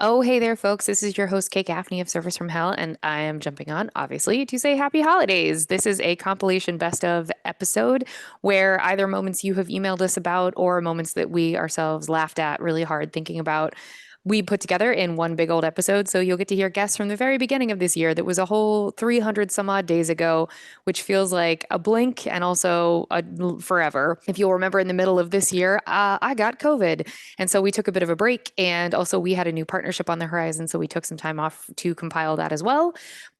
Oh, hey there, folks. This is your host, Kate Gaffney of Service from Hell, and I am jumping on, obviously, to say happy holidays. This is a compilation best of episode where either moments you have emailed us about or moments that we ourselves laughed at really hard thinking about we put together in one big old episode. So you'll get to hear guests from the very beginning of this year that was a whole 300 some odd days ago, which feels like a blink and also forever. If you'll remember, in the middle of this year, I got COVID. And so we took a bit of a break. And also, we had a new partnership on the horizon. So we took some time off to compile that as well.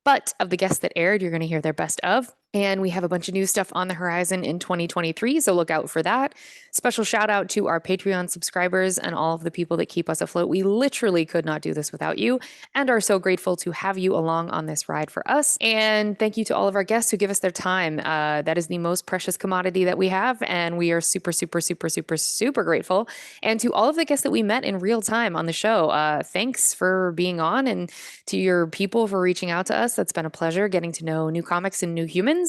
But of the guests that aired, you're going to hear their best of. And we have a bunch of new stuff on the horizon in 2023, so look out for that. Special shout out to our Patreon subscribers and all of the people that keep us afloat. We literally could not do this without you and are so grateful to have you along on this ride for us. And thank you to all of our guests who give us their time. That is the most precious commodity that we have, and we are super, super, super, super, super grateful. And to all of the guests that we met in real time on the show, thanks for being on, and to your people for reaching out to us. That's been a pleasure getting to know new comics and new humans.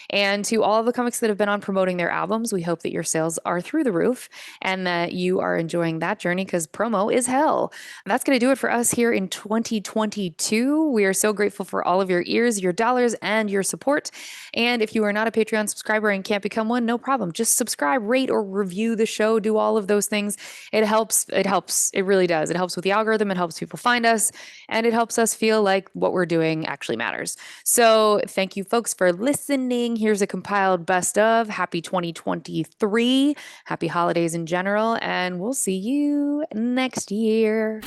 And to all of the comics that have been on promoting their albums, we hope that your sales are through the roof and that you are enjoying that journey, because promo is hell. That's going to do it for us here in 2022. We are so grateful for all of your ears, your dollars, and your support. And if you are not a Patreon subscriber and can't become one, no problem. Just subscribe, rate, or review the show. Do all of those things. It helps. It helps. It really does. It helps with the algorithm. It helps people find us, and it helps us feel like what we're doing actually matters. So thank you, folks, for listening. Here's a compiled best of. Happy 2023. Happy holidays in general, and we'll see you next year.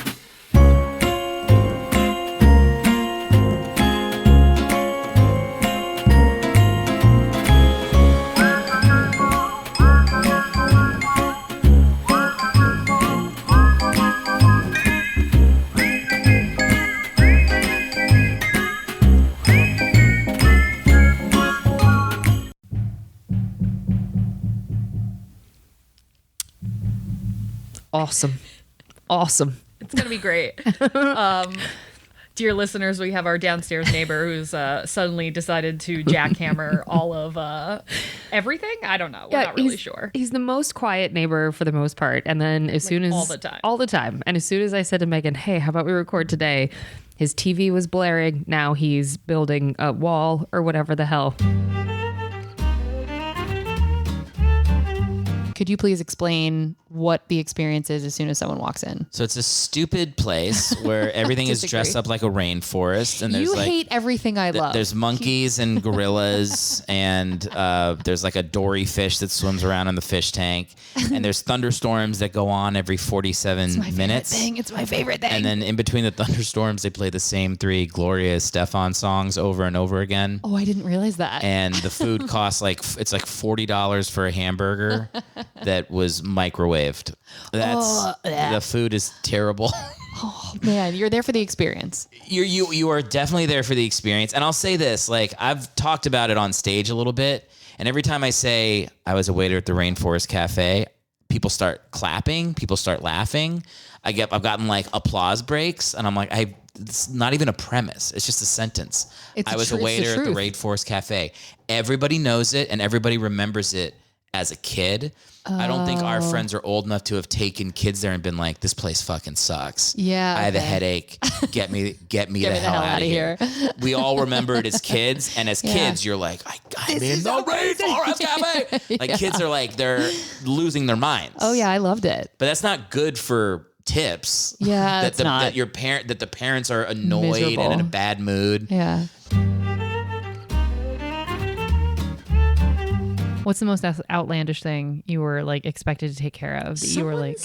Awesome. It's going to be great. Dear listeners, we have our downstairs neighbor who's suddenly decided to jackhammer all of everything. I don't know. We're not really sure. He's the most quiet neighbor for the most part. And then as soon as... All the time. And as soon as I said to Megan, hey, how about we record today? His TV was blaring. Now he's building a wall or whatever the hell. Could you please explain what the experience is as soon as someone walks in? So it's a stupid place where everything is dressed up like a rainforest, and there's hate everything I love. There's monkeys and gorillas, and there's like a dory fish that swims around in the fish tank, and there's thunderstorms that go on every 47 minutes. It's my favorite thing. And then in between the thunderstorms, they play the same three Gloria Estefan songs over and over again. Oh, I didn't realize that. And the food costs it's like $40 for a hamburger that was microwaved. The food is terrible. Oh man, you're there for the experience. You are definitely there for the experience. And I'll say this, like, I've talked about it on stage a little bit, and every time I say I was a waiter at the Rainforest Cafe, people start clapping, people start laughing. I've gotten like applause breaks, and I'm like, it's not even a premise. It's just a sentence. I was a waiter at the Rainforest Cafe. Everybody knows it, and everybody remembers it as a kid. I don't think our friends are old enough to have taken kids there and been like, this place fucking sucks. Yeah. I have a headache. Get me the hell out of here. We all remember it as kids. And as kids, you're like, I'm in the Rainforest Cafe. Like kids are like, they're losing their minds. Oh yeah, I loved it. But that's not good for tips. Yeah, that the parents are annoyed and in a bad mood. Yeah. What's the most outlandish thing you were like expected to take care of? That you were like,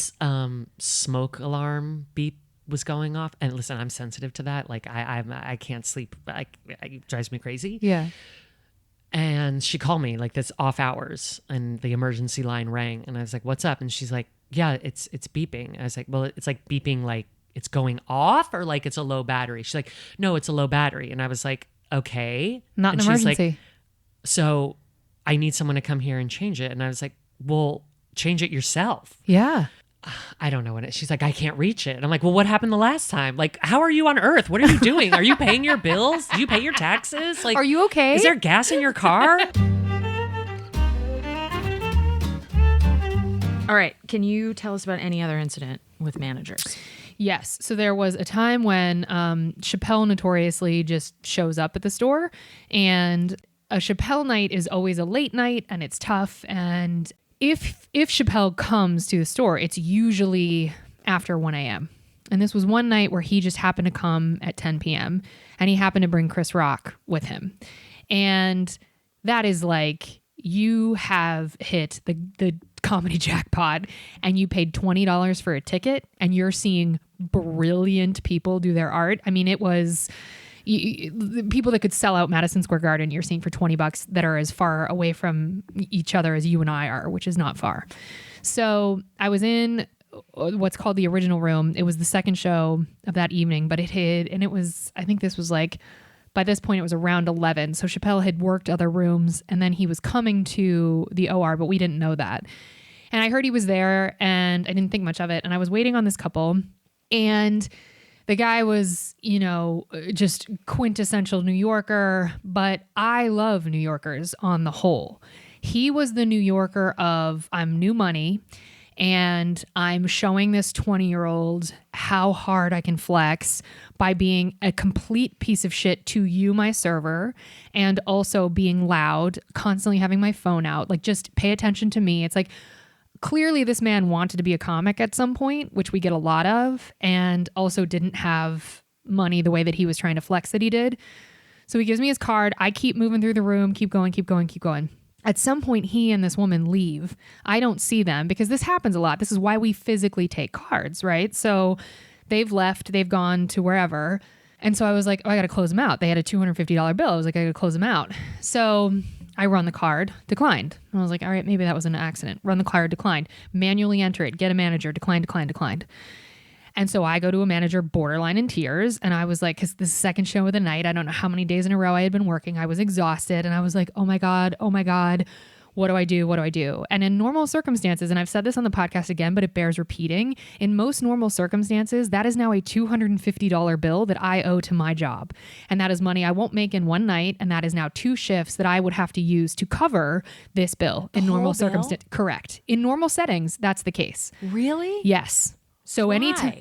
smoke alarm beep was going off. And listen, I'm sensitive to that. Like I can't sleep. It drives me crazy. yeah. And she called me like this off hours, and the emergency line rang, and I was like, "What's up?" And she's like, "Yeah, it's beeping." I was like, "Well, it's like beeping like it's going off, or like it's a low battery?" She's like, "No, it's a low battery." And I was like, "Okay." Not and an emergency. Like, so I need someone to come here and change it. And I was like, well, change it yourself. Yeah. I don't know what it. She's like, I can't reach it. And I'm like, well, what happened the last time? Like, how are you on Earth? What are you doing? Are you paying your bills? Do you pay your taxes? Like, are you okay? Is there gas in your car? All right. Can you tell us about any other incident with managers? Yes. So there was a time when Chappelle notoriously just shows up at the store, and a Chappelle night is always a late night and it's tough. And if Chappelle comes to the store, it's usually after 1 a.m. And this was one night where he just happened to come at 10 p.m. and he happened to bring Chris Rock with him. And that is like, you have hit the comedy jackpot and you paid $20 for a ticket and you're seeing brilliant people do their art. I mean, it was the people that could sell out Madison Square Garden, you're seeing for $20 that are as far away from each other as you and I are, which is not far. So I was in what's called the Original Room. It was the second show of that evening, but it was, I think this was like, by this point it was around 11. So Chappelle had worked other rooms and then he was coming to the OR, but we didn't know that. And I heard he was there and I didn't think much of it. And I was waiting on this couple, and the guy was, you know, just quintessential New Yorker, but I love New Yorkers on the whole. He was the New Yorker of, I'm new money and I'm showing this 20-year-old how hard I can flex by being a complete piece of shit to you, my server, and also being loud, constantly having my phone out. Like, just pay attention to me. It's like, clearly this man wanted to be a comic at some point, which we get a lot of, and also didn't have money the way that he was trying to flex that he did. So he gives me his card. I keep moving through the room, keep going. At some point, he and this woman leave. I don't see them because this happens a lot. This is why we physically take cards, right? So they've left, they've gone to wherever. And so I was like, oh, I got to close them out. They had a $250 bill. I was like, I got to close them out. So I run the card, declined. And I was like, all right, maybe that was an accident. Run the card, declined. Manually enter it, get a manager, declined. And so I go to a manager, borderline in tears. And I was like, because this is the second show of the night, I don't know how many days in a row I had been working. I was exhausted. And I was like, oh my God, what do I do? And in normal circumstances, and I've said this on the podcast again, but it bears repeating, in most normal circumstances, that is now a $250 bill that I owe to my job. And that is money I won't make in one night. And that is now 2 shifts that I would have to use to cover this bill in normal circumstances. Correct. In normal settings, that's the case. Really? Yes. So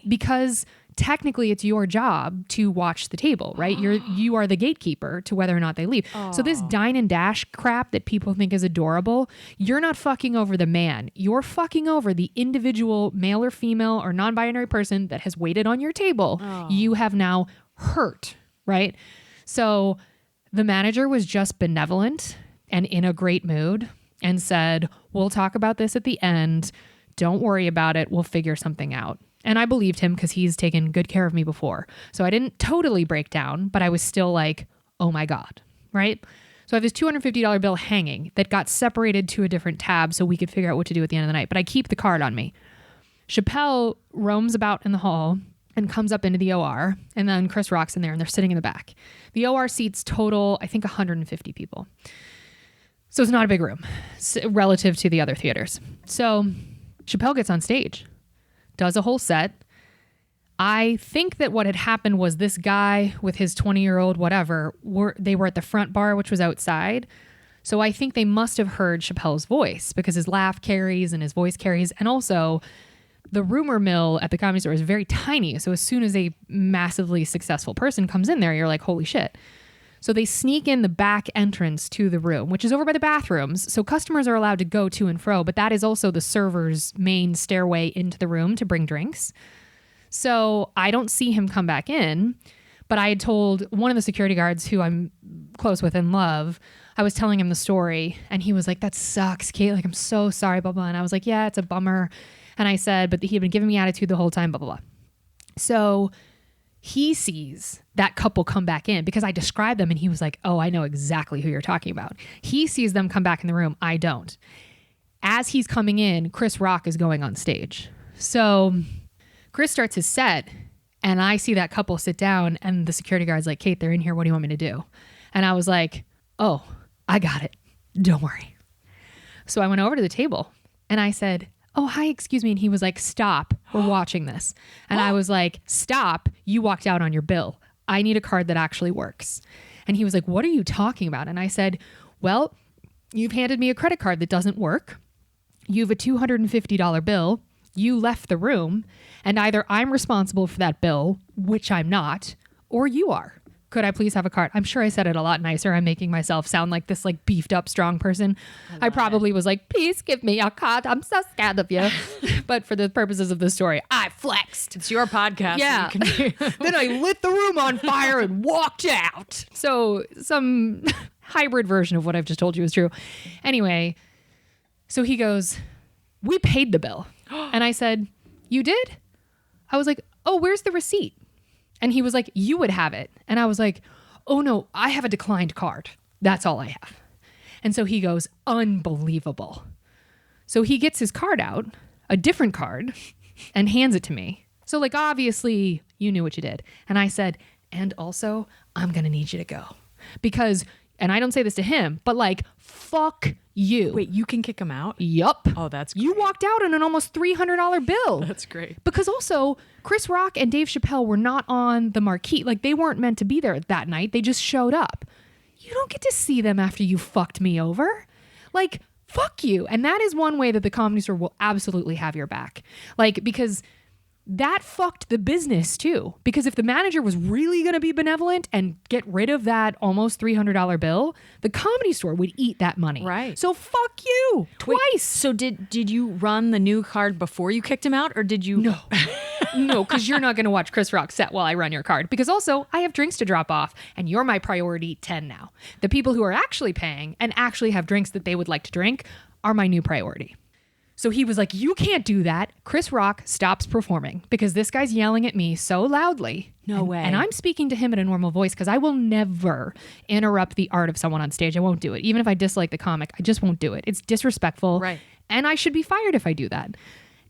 because technically it's your job to watch the table, right? You are the gatekeeper to whether or not they leave. So this dine and dash crap that people think is adorable, you're not fucking over the man. You're fucking over the individual male or female or non-binary person that has waited on your table. You have now hurt, right? So the manager was just benevolent and in a great mood and said, we'll talk about this at the end. Don't worry about it. We'll figure something out. And I believed him because he's taken good care of me before. So I didn't totally break down, but I was still like, oh my God, right? So I have this $250 bill hanging that got separated to a different tab so we could figure out what to do at the end of the night. But I keep the card on me. Chappelle roams about in the hall and comes up into the OR. And then Chris Rock's in there and they're sitting in the back. The OR seats total, I think, 150 people. So it's not a big room relative to the other theaters. So Chappelle gets on stage, does a whole set. I think that what had happened was this guy with his 20-year-old whatever, they were at the front bar, which was outside. So I think they must have heard Chappelle's voice because his laugh carries and his voice carries. And also the rumor mill at the Comedy Store is very tiny. So as soon as a massively successful person comes in there, you're like, holy shit. So they sneak in the back entrance to the room, which is over by the bathrooms. So customers are allowed to go to and fro, but that is also the server's main stairway into the room to bring drinks. So I don't see him come back in, but I had told one of the security guards who I'm close with and love, I was telling him the story and he was like, that sucks, Kate. Like, I'm so sorry, blah, blah. And I was like, yeah, it's a bummer. And I said, but he had been giving me attitude the whole time, blah, blah, blah. So he sees that couple come back in because I described them and he was like, oh, I know exactly who you're talking about. He sees them come back in the room. I don't. As he's coming in, Chris Rock is going on stage. So Chris starts his set and I see that couple sit down and the security guard's like, Kate, they're in here. What do you want me to do? And I was like, oh, I got it. Don't worry. So I went over to the table and I said, oh, hi, excuse me. And he was like, stop, we're watching this. And I was like, stop, you walked out on your bill. I need a card that actually works. And he was like, what are you talking about? And I said, well, you've handed me a credit card that doesn't work. You have a $250 bill. you left the room, and either I'm responsible for that bill, which I'm not, or you are. Could I please have a card? I'm sure I said it a lot nicer. I'm making myself sound like this like beefed up strong person. I probably was like, please give me a card. I'm so scared of you. But for the purposes of the story, I flexed. It's your podcast. Yeah. Then I lit the room on fire and walked out. So some hybrid version of what I've just told you is true. Anyway, so he goes, we paid the bill. And I said, you did? I was like, oh, where's the receipt? And he was like, you would have it. And I was like, oh no, I have a declined card. That's all I have. And so he goes, unbelievable. So he gets his card out, a different card, and hands it to me. So like, obviously you knew what you did. And I said, and also I'm going to need you to go because, and I don't say this to him, but like, fuck you. Wait, you can kick him out? Yup. Oh, that's You great. walked out on an almost $300 bill. That's great. Because also, Chris Rock and Dave Chappelle were not on the marquee. Like, they weren't meant to be there that night. They just showed up. You don't get to see them after you fucked me over. Like, fuck you. And that is one way that the Comedy Store will absolutely have your back. Like, because that fucked the business too. Because if the manager was really going to be benevolent and get rid of that almost $300 bill, the Comedy Store would eat that money. Right. So fuck you twice. Wait, so did you run the new card before you kicked him out, or did you? No. No, because you're not going to watch Chris Rock set while I run your card. Because also, I have drinks to drop off, and you're my priority 10 now. The people who are actually paying and actually have drinks that they would like to drink are my new priority. So he was like, you can't do that. Chris Rock stops performing because this guy's yelling at me so loudly. No way. And I'm speaking to him in a normal voice because I will never interrupt the art of someone on stage. I won't do it. Even if I dislike the comic, I just won't do it. It's disrespectful. Right. And I should be fired if I do that.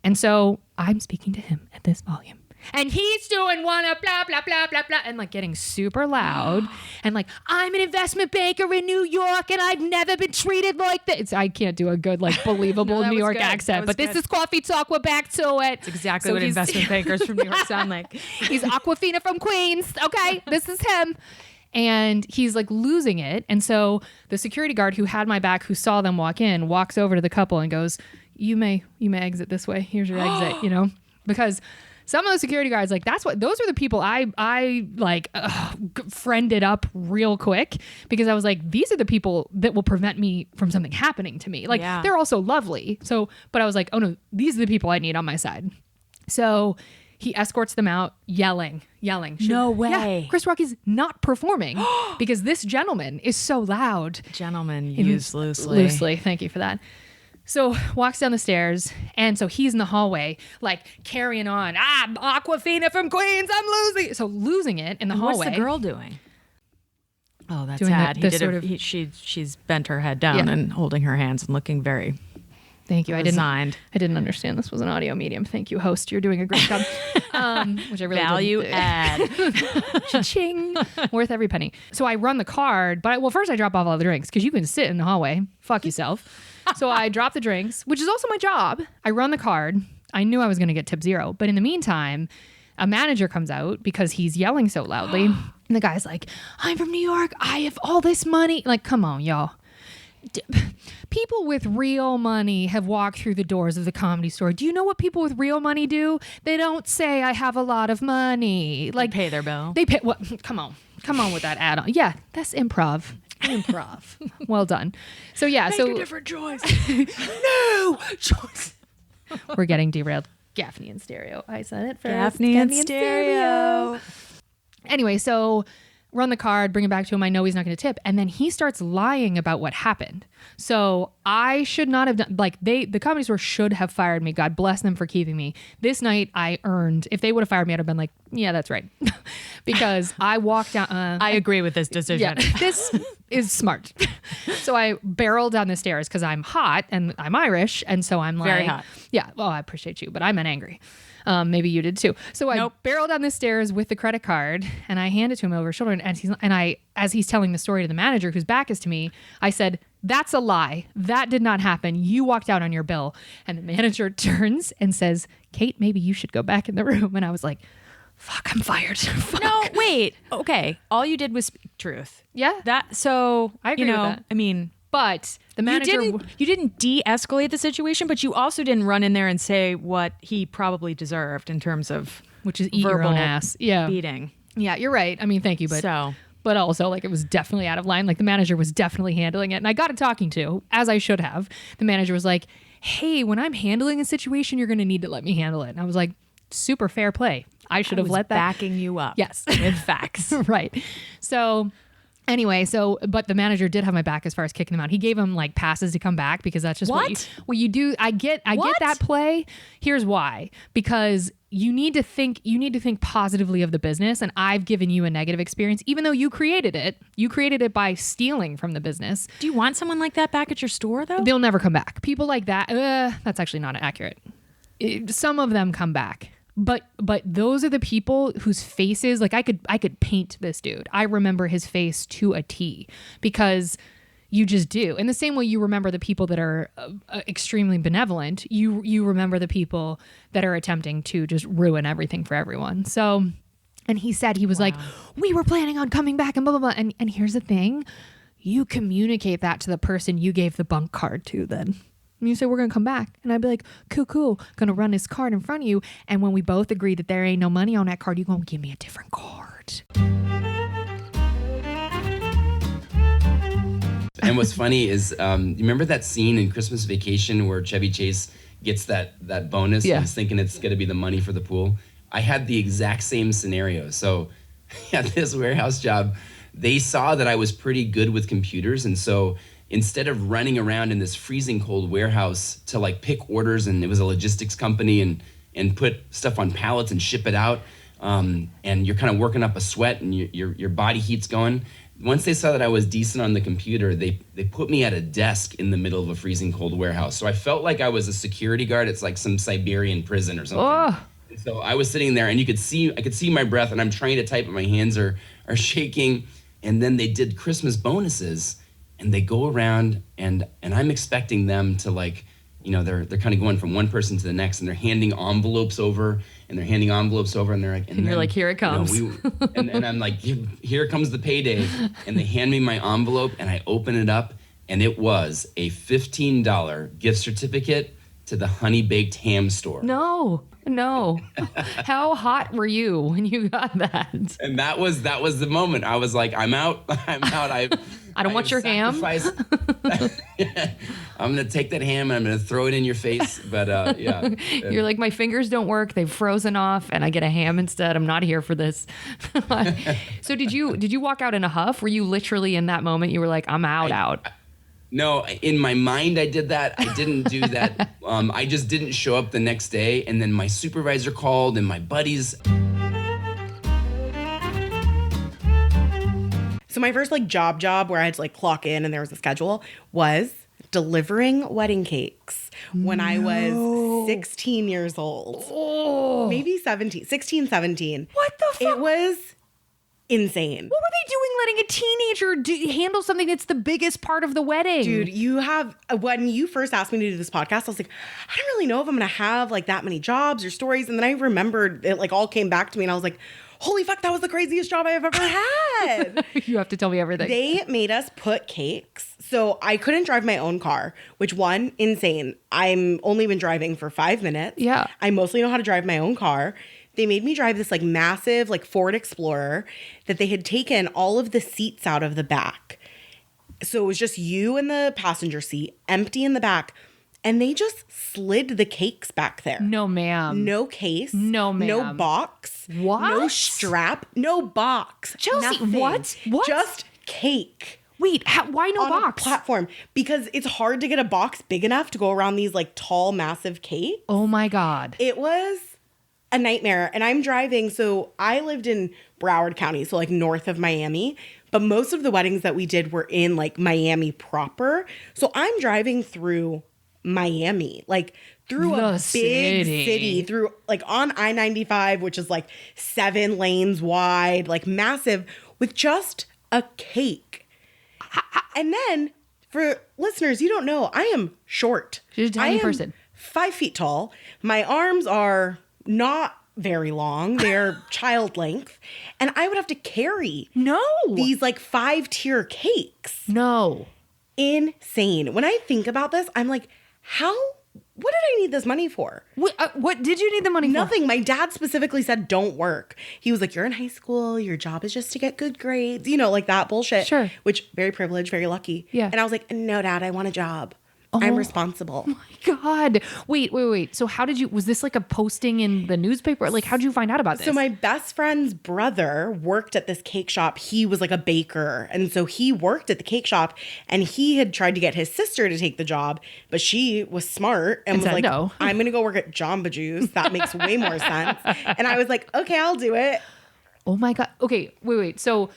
And so I'm speaking to him at this volume. And he's doing one of blah, blah, blah, blah, blah, and like getting super loud. And like, I'm an investment banker in New York and I've never been treated like this. I can't do a good, like, believable No, that New was York good. That accent, was but this good. is Coffee Talk. We're back to it. It's exactly So what he's- investment bankers from New York sound like. He's Aquafina from Queens. Okay, this is him. And he's like losing it. And so the security guard who had my back, who saw them walk in, walks over to the couple and goes, you may exit this way. Here's your exit, you know, because some of the security guards, like, those are the people I like friended up real quick because I was like, these are the people that will prevent me from something happening to me. Like, Yeah. they're also lovely. So, but I was like, oh no, these are the people I need on my side. So he escorts them out yelling. No way. Yeah, Chris Rock is not performing because this gentleman is so loud. Gentlemen used loosely. Loosely. Thank you for that. So walks down the stairs, and so he's in the hallway, like carrying on. Aquafina from Queens, I'm losing. So losing it in the hallway. What's the girl doing? Oh, that's Doing sad. this sort of- She's bent her head down Yeah. and holding her hands and looking very Thank you. resigned. I didn't understand this was an audio medium. Thank you, host. You're doing a great job. Which I really Value didn't. add. Cha-ching. Worth every penny. So I run the card, but first I drop off all the drinks because you can sit in the hallway. Fuck yourself. So I drop the drinks, which is also my job. I run the card. I knew I was going to get tip 0. But in the meantime, a manager comes out because he's yelling so loudly. And the guy's like, I'm from New York. I have all this money. Like, come on, y'all. People with real money have walked through the doors of the Comedy Store. Do you know what people with real money do? They don't say, I have a lot of money. Like, Pay their bill. they pay. What? Come on with that add-on. Yeah, that's improv. Well done. So yeah, Make a different choice. no choice. We're getting derailed. Gaffney and stereo. I said it first. Gaffney and stereo. Anyway, so run the card, bring it back to him. I know he's not going to tip. And then he starts lying about what happened. So I should not have done, like, the Comedy Store should have fired me. God bless them for keeping me. This night I earned, if they would have fired me, I'd have been like, yeah, that's right. Because I walked down. I agree with this decision. Yeah, this is smart. So I barrel down the stairs because I'm hot and I'm Irish. And so I'm like, Very hot. Yeah, well, I appreciate you, but I meant angry. Maybe you did too. So I barrel down the stairs with the credit card and I hand it to him over his shoulder. And as he's telling the story to the manager whose back is to me, I said, that's a lie. That did not happen. You walked out on your bill. And the manager turns and says, Kate, maybe you should go back in the room. And I was like, fuck, I'm fired. Fuck. No, wait. Okay. All you did was speak truth. Yeah. So I agree you with know, that. I mean, But the manager, you didn't de-escalate the situation, but you also didn't run in there and say what he probably deserved in terms of which is eat your own verbal ass. Yeah. beating. Yeah, you're right. I mean, thank you, but also like it was definitely out of line. Like the manager was definitely handling it, and I got it talking to, as I should have. The manager was like, "Hey, when I'm handling a situation, you're going to need to let me handle it." And I was like, "Super fair play. I should have let that." Backing you up. Yes, with facts. right. So. Anyway, but the manager did have my back as far as kicking him out. He gave him like passes to come back because that's just what you do. I get that play. Here's why. Because you need to think positively of the business, and I've given you a negative experience even though you created it. You created it by stealing from the business. Do you want someone like that back at your store though? They'll never come back. People like that, that's actually not accurate. Some of them come back. But those are the people whose faces, like I could paint this dude. I remember his face to a T because you just do. In the same way you remember the people that are extremely benevolent, you remember the people that are attempting to just ruin everything for everyone. So, and he said, he was like, we were planning on coming back and blah, blah, blah. And here's the thing, you communicate that to the person you gave the bunk card to then. And you say, we're going to come back. And I'd be like, cool. Going to run this card in front of you. And when we both agree that there ain't no money on that card, you're going to give me a different card. And what's funny is, you remember that scene in Christmas Vacation where Chevy Chase gets that bonus? Yeah. And he's thinking it's going to be the money for the pool. I had the exact same scenario. So at this warehouse job, they saw that I was pretty good with computers. And so instead of running around in this freezing cold warehouse to like pick orders, and it was a logistics company, and put stuff on pallets and ship it out, and you're kind of working up a sweat and your body heat's going. Once they saw that I was decent on the computer, they put me at a desk in the middle of a freezing cold warehouse. So I felt like I was a security guard. It's like some Siberian prison or something. Oh. So I was sitting there, and I could see my breath, and I'm trying to type, but my hands are shaking. And then they did Christmas bonuses. And they go around, and I'm expecting them to, like, you know, they're kind of going from one person to the next, and they're handing envelopes over, and they're like, and you're like, here it comes. You know, and I'm like, here comes the payday, and they hand me my envelope, and I open it up, and it was a $15 gift certificate to the Honey Baked Ham store. No. How hot were you when you got that? And that was the moment. I was like, I'm out. I don't want your ham. I'm going to take that ham and I'm going to throw it in your face. But yeah. You're like, my fingers don't work. They've frozen off and I get a ham instead. I'm not here for this. So did you walk out in a huff? Were you literally in that moment? You were like, I'm out. No, in my mind, I did that. I didn't do that. I just didn't show up the next day. And then my supervisor called and my buddies. So my first job where I had to clock in and there was a schedule was delivering wedding cakes when I was 16 years old. Oh. Maybe 16, 17. What the fuck? It was insane. What were they doing letting a teenager handle something that's the biggest part of the wedding? Dude, when you first asked me to do this podcast, I was like, I don't really know if I'm going to have that many jobs or stories. And then I remembered it all came back to me and I was like, holy fuck, that was the craziest job I've ever had. You have to tell me everything. They made us put cakes. So I couldn't drive my own car, which insane. I'm only been driving for 5 minutes. Yeah. I mostly know how to drive my own car. They made me drive this massive Ford Explorer that they had taken all of the seats out of the back. So it was just you in the passenger seat, empty in the back. And they just slid the cakes back there. No, ma'am. No case. No, ma'am. No box. What? No strap. No box. Chelsea, nothing. what? Just cake. Wait, why no on box? A platform. Because it's hard to get a box big enough to go around these tall, massive cakes. Oh my God. It was a nightmare. And I'm driving. So I lived in Broward County, so north of Miami. But most of the weddings that we did were in Miami proper. So I'm driving through Miami, through a big city, through on I-95, which is 7 lanes wide, massive, with just a cake. And then for listeners, you don't know, I am short. She's a tiny person. 5 feet tall. My arms are not very long. They're child length. And I would have to carry these 5-tier cakes. No. insane. When I think about this, I'm like, what did I need this money for? What did you need the money for? Nothing. My dad specifically said, don't work. He was like, you're in high school. Your job is just to get good grades. You know, like that bullshit. Sure. Which, very privileged, very lucky. Yeah. And I was like, no, Dad, I want a job. I'm responsible. Oh my God. Wait. So was this like a posting in the newspaper? Like, how did you find out about this? So my best friend's brother worked at this cake shop. He was like a baker. And so he worked at the cake shop and he had tried to get his sister to take the job, but she was smart and was said like, no. I'm going to go work at Jamba Juice. That makes way more sense. And I was like, okay, I'll do it. Oh my God. Okay, wait. So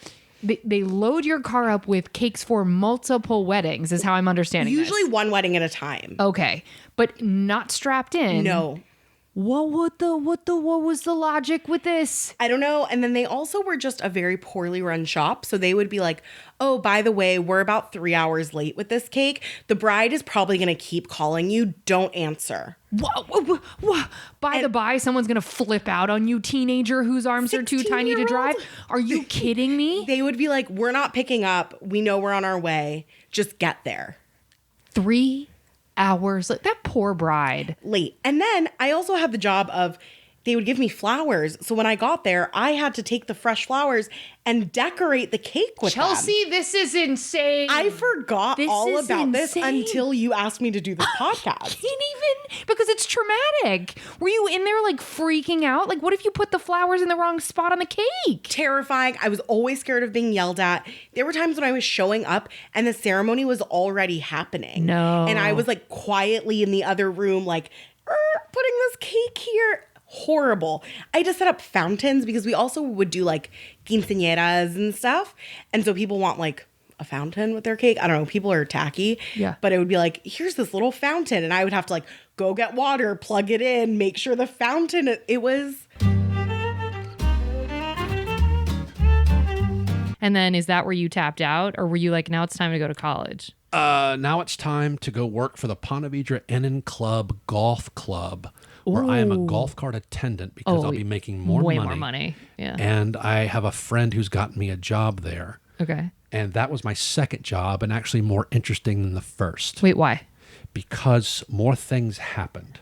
they load your car up with cakes for multiple weddings is how I'm understanding Usually this. one wedding at a time. Okay, but not strapped in. No. What was the logic with this? I don't know. And then they also were just a very poorly run shop. So they would be like, oh, by the way, we're about 3 hours late with this cake. The bride is probably going to keep calling you. Don't answer. What? By the by, someone's going to flip out on you, teenager whose arms are too tiny to drive? Are you kidding me? They would be like, we're not picking up. We know we're on our way. Just get there. 3 hours. Like, that poor bride. Late. And then I also had the job of they would give me flowers. So when I got there, I had to take the fresh flowers and decorate the cake with them. Chelsea, this is insane. I forgot This all is about this insane. until you asked me to do this podcast. Didn't even, because it's traumatic. Were you in there like freaking out? Like, what if you put the flowers in the wrong spot on the cake? Terrifying. I was always scared of being yelled at. There were times when I was showing up and the ceremony was already happening. No. And I was like quietly in the other room, like, putting this cake here. Horrible. I just set up fountains because we also would do like quinceañeras and stuff. And so people want like a fountain with their cake. I don't know. People are tacky. Yeah. But it would be like, here's this little fountain. And I would have to like go get water, plug it in, make sure the fountain, it was. And then is that where you tapped out? Or were you like, now it's time to go to college? Now it's time to go work for the Ponte Vedra Inn and Club Golf Club, where I am a golf cart attendant because I'll be making more money. Yeah. And I have a friend who's gotten me a job there. Okay. And that was my second job and actually more interesting than the first. Wait, why? Because more things happened.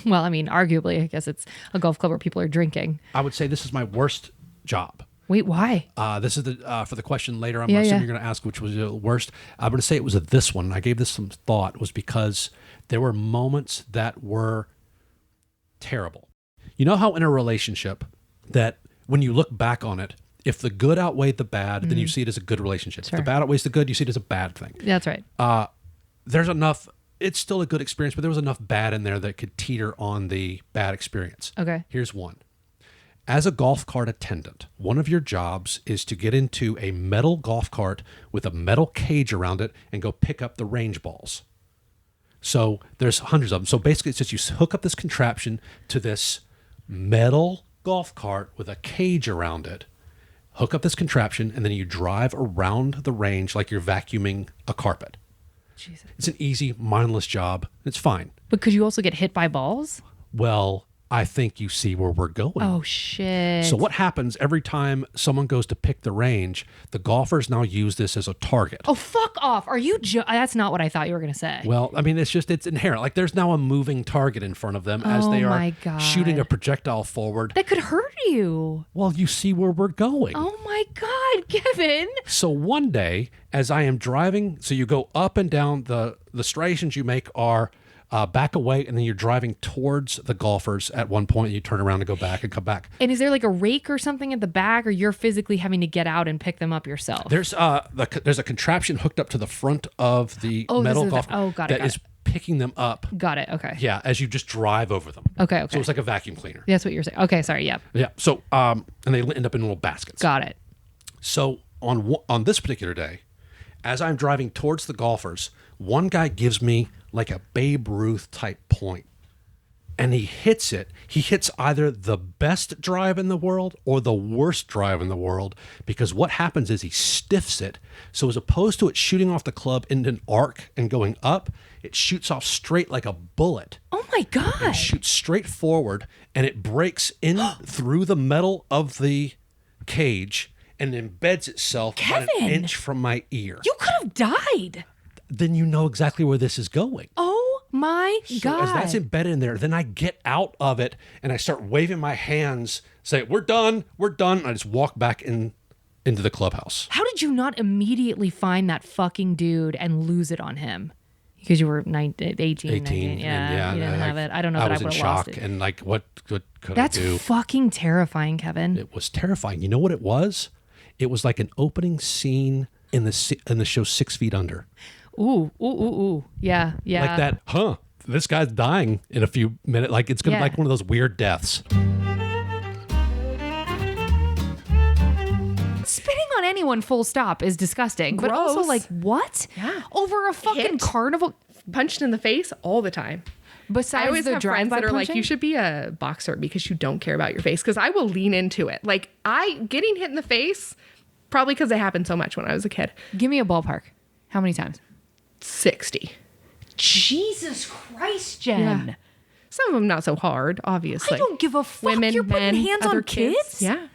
Well, I mean, arguably, I guess it's a golf club where people are drinking. I would say this is my worst job. Wait, why? This is the for the question later. I'm Yeah, assuming yeah. you're going to ask which was the worst. I'm going to say it was this one. I gave this some thought. Was because there were moments that were terrible. You know how in a relationship that when you look back on it, if the good outweighed the bad, then you see it as a good relationship. Sure. If the bad outweighs the good, you see it as a bad thing. That's right. There's enough. It's still a good experience, but there was enough bad in there that could teeter on the bad experience. Okay. Here's one. As a golf cart attendant, one of your jobs is to get into a metal golf cart with a metal cage around it and go pick up the range balls. So there's hundreds of them. So basically it's just you hook up this contraption to this metal golf cart with a cage around it, hook up this contraption, and then you drive around the range like you're vacuuming a carpet. Jesus. It's an easy, mindless job. It's fine. But could you also get hit by balls? Well, I think you see where we're going. Oh, shit. So what happens every time someone goes to pick the range, the golfers now use this as a target. Oh, fuck off. Are you that's not what I thought you were going to say. Well, I mean, it's inherent. Like there's now a moving target in front of them as they my are God. shooting a projectile forward. That could hurt you. Well, you see where we're going. Oh, my God, Kevin. So one day, as I am driving, so you go up and down, the striations you make are back away, and then you're driving towards the golfers at one point. You turn around and go back and come back. And is there like a rake or something at the back, or you're physically having to get out and pick them up yourself? There's a contraption hooked up to the front of the metal golf got it. that is picking them up. Got it. Okay. Yeah, as you just drive over them. Okay. So it's like a vacuum cleaner. That's what you're saying. Okay. Sorry. Yep. Yeah. So and they end up in little baskets. Got it. So on this particular day, as I'm driving towards the golfers, one guy gives me like a Babe Ruth type point, and he hits it. He hits either the best drive in the world or the worst drive in the world, because what happens is he stiffs it. So as opposed to it shooting off the club in an arc and going up, it shoots off straight like a bullet. Oh my God. It shoots straight forward, and it breaks in through the metal of the cage and embeds itself about an Kevin! inch from my ear. You could have died. then you know exactly where this is going. Oh my So as that's God. embedded in there, then I get out of it and I start waving my hands, say, we're done. And I just walk back into the clubhouse. How did you not immediately find that fucking dude and lose it on him? Because you were 18, 19. and Yeah, you didn't have it. I don't know I that I was in would have lost shock. it. And like, what could That's I do? fucking terrifying, Kevin. It was terrifying. You know what it was? It was like an opening scene in the show 6 Feet Under. Ooh. Yeah. Like that, this guy's dying in a few minutes. Like it's going to Yeah. like one of those weird deaths. Spitting on anyone full stop is disgusting. But also Gross. like, what? Yeah. Over a fucking Hit. carnival? Punched in the face all the time. Besides I always the have friends drive-by that are like, punching? you should be a boxer because you don't care about your face. Because I will lean into it. Like getting hit in the face, probably because it happened so much when I was a kid. Give me a ballpark. How many times? 60. Jesus Christ, Jen. Yeah. Some of them not so hard, obviously. I don't give a fuck. Women, You're putting men, hands other on kids? Yeah.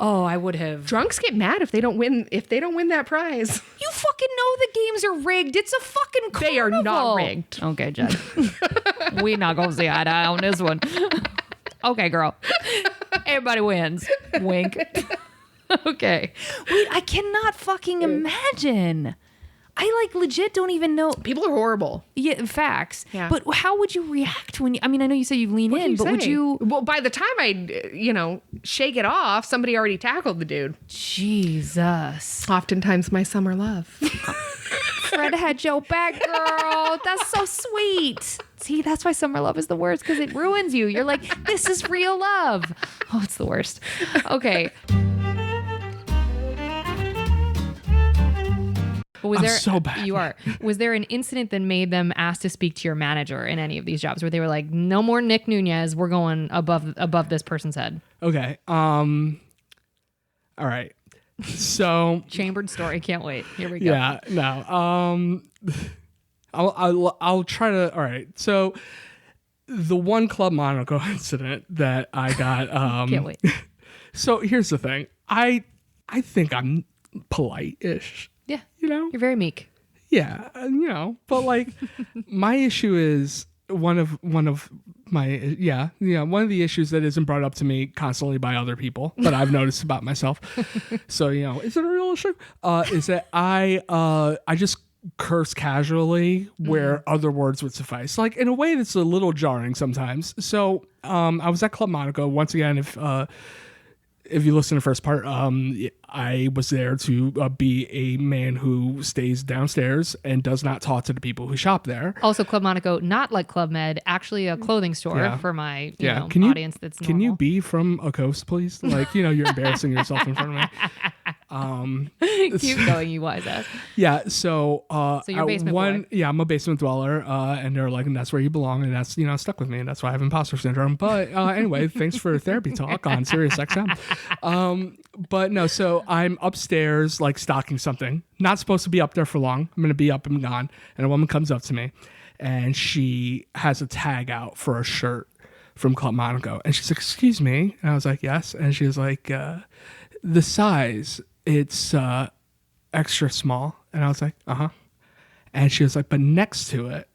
Oh, I would have. Drunks get mad if they don't win that prize. You fucking know the games are rigged. It's a fucking carnival. They are not rigged. Okay, Jen. We not gonna see eye to eye on this one. Okay, girl. Everybody wins. Wink. Okay. Wait, I cannot fucking imagine. I like legit don't even know. People are horrible. Yeah, facts. Yeah. But how would you react when you, I mean, I know you say you lean in, but would you? Well, by the time I, shake it off, somebody already tackled the dude. Jesus. Oftentimes my summer love. Fred had your back, girl. That's so sweet. See, that's why summer love is the worst, because it ruins you. You're like, this is real love. Oh, it's the worst. Okay. Was I'm there, so bad. You are. Was there an incident that made them ask to speak to your manager in any of these jobs where they were like, no more Nick Nunez. We're going above this person's head? Okay. All right. So Chambered story. Can't wait. Here we go. yeah, no. I'll try to. All right. So the one Club Monaco incident that I got. Can't wait. So here's the thing. I think I'm polite-ish. Yeah. You're very meek. Yeah, but like my issue is one of my one of the issues that isn't brought up to me constantly by other people, but I've noticed about myself. So, is it a real issue? Is that I just curse casually where other words would suffice. Like in a way that's a little jarring sometimes. So, I was at Club Monaco once again. If you listen to the first part, I was there to be a man who stays downstairs and does not talk to the people who shop there. Also, Club Monaco, not like Club Med, actually a clothing store Yeah. for my Can audience that's normal. Can you be from a coast, please? Like, you're embarrassing yourself in front of me. Keep going, you wise ass. Yeah, so you're a basement boy. Yeah, I'm a basement dweller, and they're like, and that's where you belong, and that's stuck with me, and that's why I have imposter syndrome. But anyway, thanks for therapy talk on Sirius XM. But no, so I'm upstairs like stocking something. Not supposed to be up there for long. I'm gonna be up and gone, and a woman comes up to me, and she has a tag out for a shirt from Club Monaco, and she's like, "Excuse me," and I was like, "Yes," and she was like, "The size, it's extra small," and I was like, "Uh huh," and she was like, "But next to it,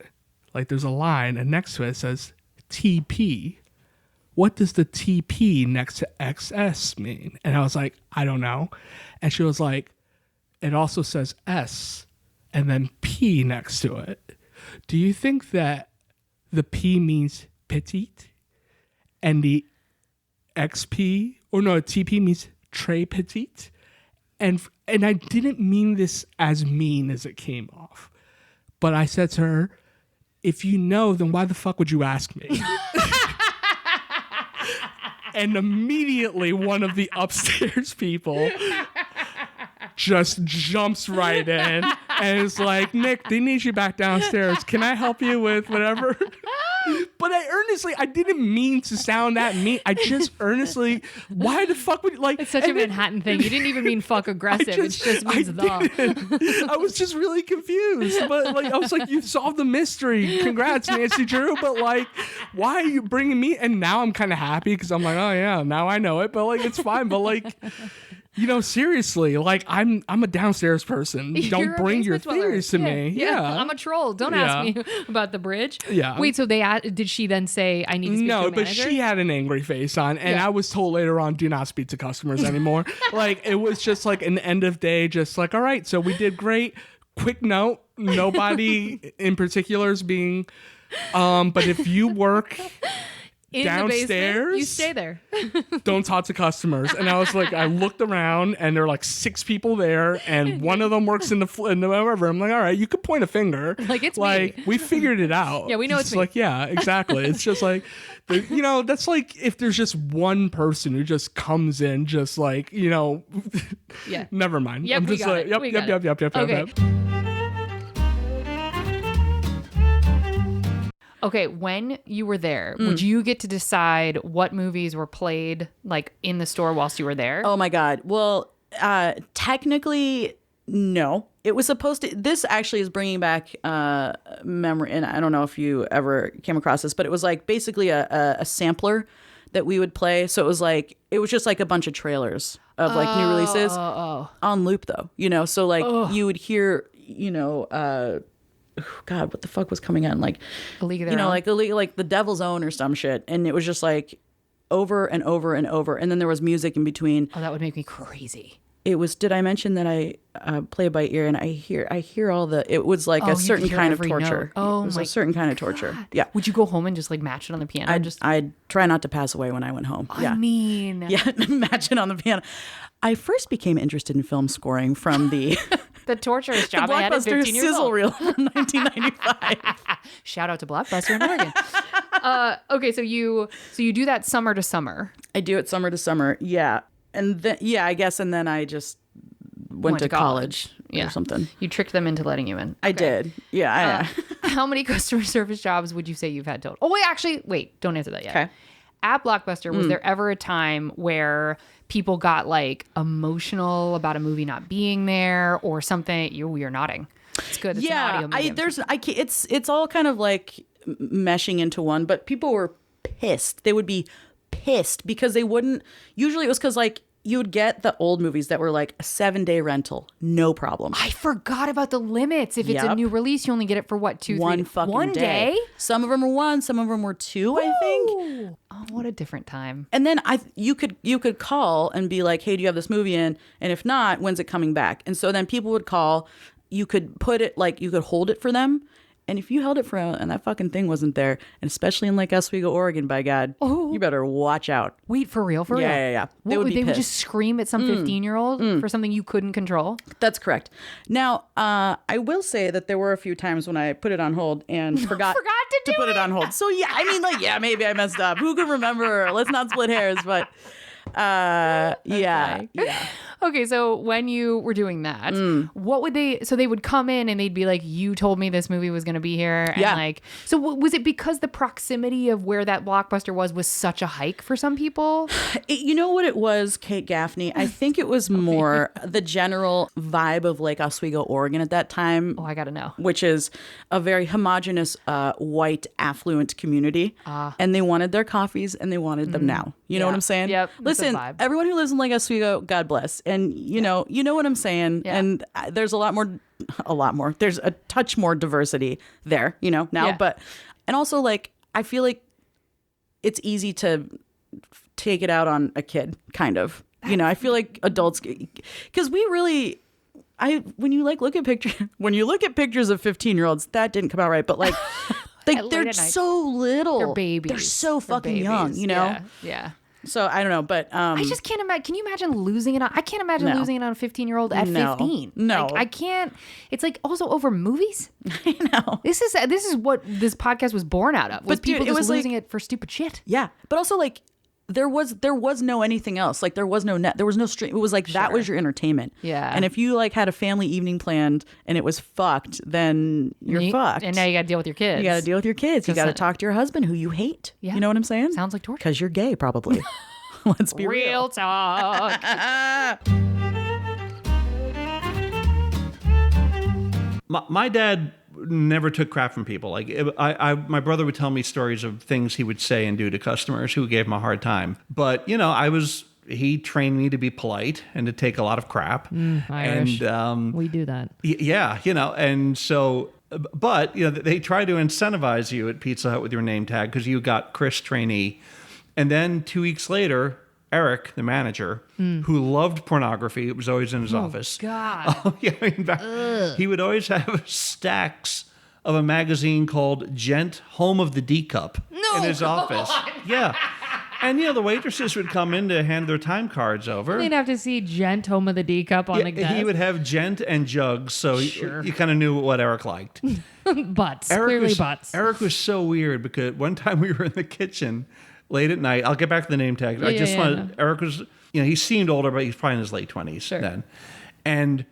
like there's a line, and next to it says TP. What does the TP next to XS mean?" And I was like, "I don't know," and she was like, "It also says S and then P next to it. Do you think that the P means petite and the XP, or no, TP means très petite?" And I didn't mean this as mean as it came off, but I said to her, "If you know, then why the fuck would you ask me?" And immediately one of the upstairs people just jumps right in and is like, "Nick, they need you back downstairs. Can I help you with whatever?" But I didn't mean to sound that mean. I just earnestly, why the fuck would like? It's such a Manhattan thing. You didn't even mean fuck aggressive. It just means the. I was just really confused, but like I was like, "You solved the mystery. Congrats, Nancy Drew." But like, why are you bringing me? And now I'm kind of happy because I'm like, "Oh yeah, now I know it." But like, it's fine. But like, Seriously, like I'm a downstairs person. You're Don't a bring your basement dweller. theories to me. Yeah. I'm a troll. Don't ask me about the bridge. Yeah. Wait, so did she then say, I need to speak to a No, but manager? she had an angry face on, and I was told later on, do not speak to customers anymore. Like, it was just like an end of day, just like, all right, so we did great. Quick note, nobody in particular is being, but if you work In downstairs, the basement, you stay there. don't talk to customers. And I was like, I looked around, and there are like 6 people there, and one of them works in the whatever. I'm like, all right, you could point a finger. Like, it's like me. we figured it out. Yeah, we know it's me. like, yeah, exactly. It's just like, that's like if there's just one person who just comes in, just like, Yeah. never mind. Yep, I'm we just got like, it. We got it. yep. Okay. Okay, when you were there, would you get to decide what movies were played like in the store whilst you were there? Oh my God. Well, technically, no. It was supposed to. This actually is bringing back memory, and I don't know if you ever came across this, but it was like basically a sampler that we would play. So it was just like a bunch of trailers of like new releases on loop, though. So like you would hear, God, what the fuck was coming on? Like, A League of Their Own? like The Devil's Own or some shit, and it was just like over and over and over, and then there was music in between. Oh, that would make me crazy. It was. Did I mention that I play by ear, and I hear all the. It was like Oh, a you certain could hear kind of every torture. note. Oh it was my a certain kind of torture. Yeah. Would you go home and just like match it on the piano? I'd try not to pass away when I went home. I mean, Yeah, match it on the piano. I first became interested in film scoring from the the torturous job I had at Blockbuster 15 years sizzle old. reel from 1995. Shout out to Blockbuster in Oregon. Okay, so you do that summer to summer. I do it summer to summer. Yeah, and then I guess, and then I just went to college or something. You tricked them into letting you in. I did. Yeah. How many customer service jobs would you say you've had total? Oh, wait, don't answer that yet. Okay. At Blockbuster, was there ever a time where people got like emotional about a movie not being there or something? You're nodding. It's good. It's an audio medium. It's all kind of like meshing into one, but people were pissed. They would be pissed because they wouldn't. Usually it was because like you would get the old movies that were like a 7-day rental, no problem. I forgot about the limits. If it's a new release, you only get it for what, 2, 3 one fucking one day? Some of them were 1, some of them were 2, I think. Oh, what a different time. And then you could call and be like, hey, do you have this movie in? And if not, when's it coming back? And so then people would call. You could put it like you could hold it for them. And if you held it for and that fucking thing wasn't there, and especially in like Oswego, Oregon, by God, you better watch out. Wait, for real? Yeah. They would be would just scream at some 15-year-old for something you couldn't control? That's correct. Now, I will say that there were a few times when I put it on hold and forgot to put it on hold. So yeah, I mean, like, yeah, maybe I messed up. Who can remember? Let's not split hairs, but yeah. Okay, so when you were doing that, what would they would come in and they'd be like, you told me this movie was going to be here. And like, so was it because the proximity of where that Blockbuster was such a hike for some people? You know what it was, Kate Gaffney? I think it was more the general vibe of Lake Oswego, Oregon at that time. Oh, I got to know. Which is a very homogenous, white, affluent community. And they wanted their coffees and they wanted them now. You know what I'm saying? Yep. Listen, everyone who lives in Lake Oswego, God bless. And you know what I'm saying. Yeah. And there's a lot more. There's a touch more diversity there, now. Yeah. But, and also like, I feel like it's easy to take it out on a kid, kind of. I feel like adults, because we really, when you look at pictures of 15-year-olds, that didn't come out right. But like, they're so little. They're babies. They're so fucking young, Yeah. So I don't know, but I just can't imagine. Can you imagine losing it on? I can't imagine losing it on a 15-year-old at 15. No, like, I can't. It's like also over movies. I know. This is what this podcast was born out of. Was But, dude, people it just was losing like- it for stupid shit. Yeah, but also like there was no anything else. Like there was no net, there was no stream. It was like that was your entertainment. Yeah. And if you like had a family evening planned and it was fucked, then you're fucked. And now you got to deal with your kids. You got to deal with your kids. You got to talk to your husband who you hate. Yeah. You know what I'm saying? Sounds like torture. Because you're gay, probably. Let's be real. Real talk. My dad never took crap from people. Like my brother would tell me stories of things he would say and do to customers who gave him a hard time. But I was he trained me to be polite and to take a lot of crap. Irish. And we do that. yeah, and so, but they try to incentivize you at Pizza Hut with your name tag because you got Chris trainee, and then 2 weeks later, Eric, the manager, who loved pornography, it was always in his office. God. He would always have stacks of a magazine called Gent Home of the D Cup in his office. Yeah. And, the waitresses would come in to hand their time cards over. They'd have to see Gent Home of the D Cup on the desk. He would have Gent and jugs, so you kind of knew what Eric liked. Butts. Clearly butts. Eric was so weird because one time we were in the kitchen late at night. I'll get back to the name tag. Eric was, he seemed older, but he's probably in his late 20s then. And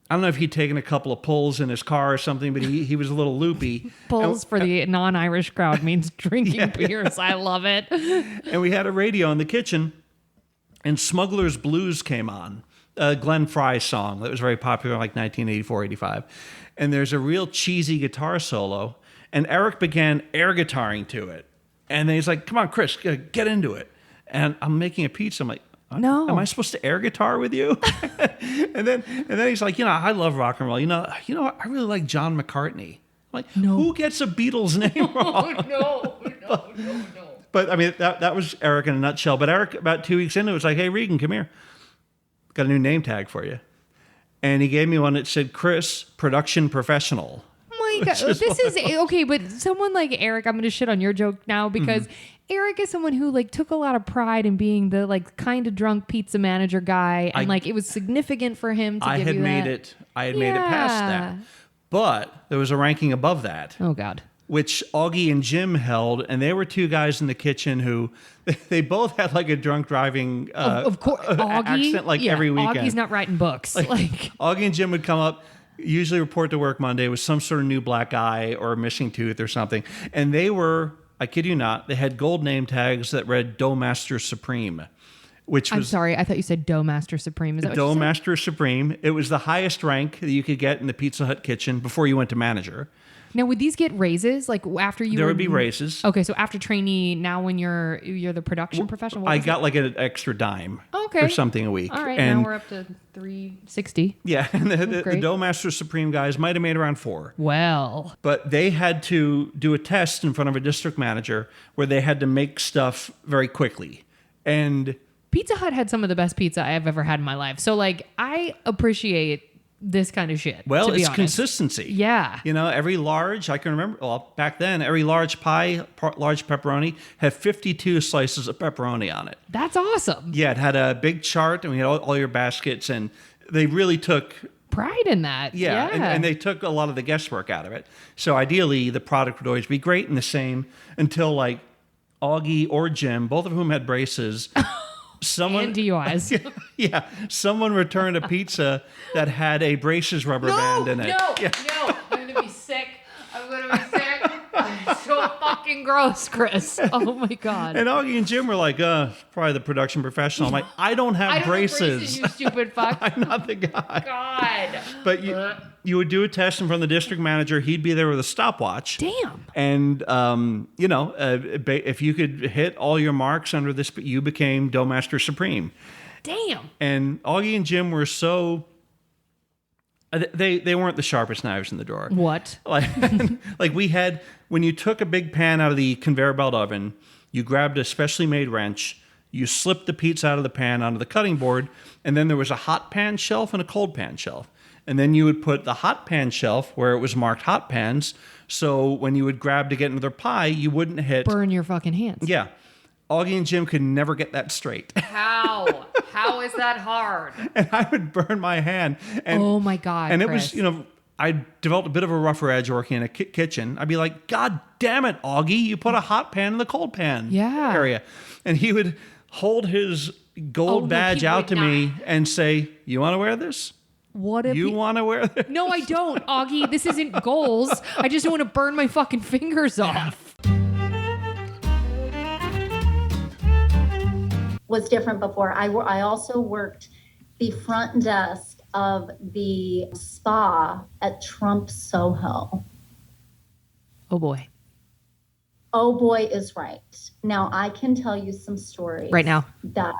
I don't know if he'd taken a couple of pulls in his car or something, but he was a little loopy. Pulls for the non-Irish crowd means drinking beers. I love it. And we had a radio in the kitchen, and Smuggler's Blues came on, a Glenn Frey song that was very popular in like 1984, 85. And there's a real cheesy guitar solo, and Eric began air guitaring to it. And then he's like, come on, Chris, get into it. And I'm making a pizza. I'm like, no. Am I supposed to air guitar with you? and then he's like, I love rock and roll. I really like John McCartney. I'm like, who gets a Beatles name wrong? No. But I mean, that was Eric in a nutshell. But Eric, about 2 weeks into it, was like, hey, Regan, come here. Got a new name tag for you. And he gave me one that said Chris, production professional. Oh my God. This is okay, but someone like Eric, I'm going to shit on your joke now because Eric is someone who took a lot of pride in being the kind of drunk pizza manager guy, and it was significant for him to give you that. I had made it past that, but there was a ranking above that. Oh God. Which Augie and Jim held, and they were two guys in the kitchen who they both had a drunk driving of course Augie, accent every weekend. Augie's not writing books. Augie and Jim would come up, usually report to work Monday with some sort of new black eye or a missing tooth or something, and they were, I kid you not, they had gold name tags that read Doughmaster Supreme, which was... I'm sorry, I thought you said Doughmaster Supreme. Is that what you said? Doughmaster Supreme. It was the highest rank that you could get in the Pizza Hut kitchen before you went to manager. Now, would these get raises? After you There would be raises. Okay, so after trainee, now when you're the production professional? I got an extra dime or something a week. All right, and now we're up to $360. Yeah, and the Doughmaster Supreme guys might have made around $4. Well. But they had to do a test in front of a district manager where they had to make stuff very quickly. And Pizza Hut had some of the best pizza I have ever had in my life. So, I appreciate this kind of shit. Well, to be it's honest. consistency. Yeah. Every large, I can remember, back then, every large pie, large pepperoni had 52 slices of pepperoni on it. That's awesome. Yeah, it had a big chart, and we had all your baskets, and they really took pride in that. Yeah. And they took a lot of the guesswork out of it. So ideally, the product would always be great and the same until Augie or Jim, both of whom had braces. And DUIs. Yeah. Someone returned a pizza that had a braces rubber band in it. No, I'm going to be sick. It's so fucking gross, Chris. Oh my God. And Augie and Jim were like, probably the production professional. I'm like, I don't have braces. You stupid fuck. I'm not the guy. God. But you would do a test in front of the district manager. He'd be there with a stopwatch. Damn. And, if you could hit all your marks under this, you became Doughmaster Supreme. Damn. And Augie and Jim were so... They weren't the sharpest knives in the drawer. What? We had, when you took a big pan out of the conveyor belt oven, you grabbed a specially made wrench, you slipped the pizza out of the pan onto the cutting board, and then there was a hot pan shelf and a cold pan shelf. And then you would put the hot pan shelf where it was marked hot pans, so when you would grab to get into their pie, you wouldn't burn your fucking hands. Yeah. Augie and Jim could never get that straight. How? How is that hard? And I would burn my hand. And, oh my God, And Chris. it was, I developed a bit of a rougher edge working in a kitchen. I'd be like, God damn it, Augie, you put a hot pan in the cold pan area. And he would hold his gold badge out to me and say, you want to wear this? What if you want to wear this? No, I don't, Augie. This isn't goals. I just want to burn my fucking fingers off. Was different before. I also worked the front desk of the spa at Trump Soho. Oh boy. Oh boy is right. Now I can tell you some stories right now that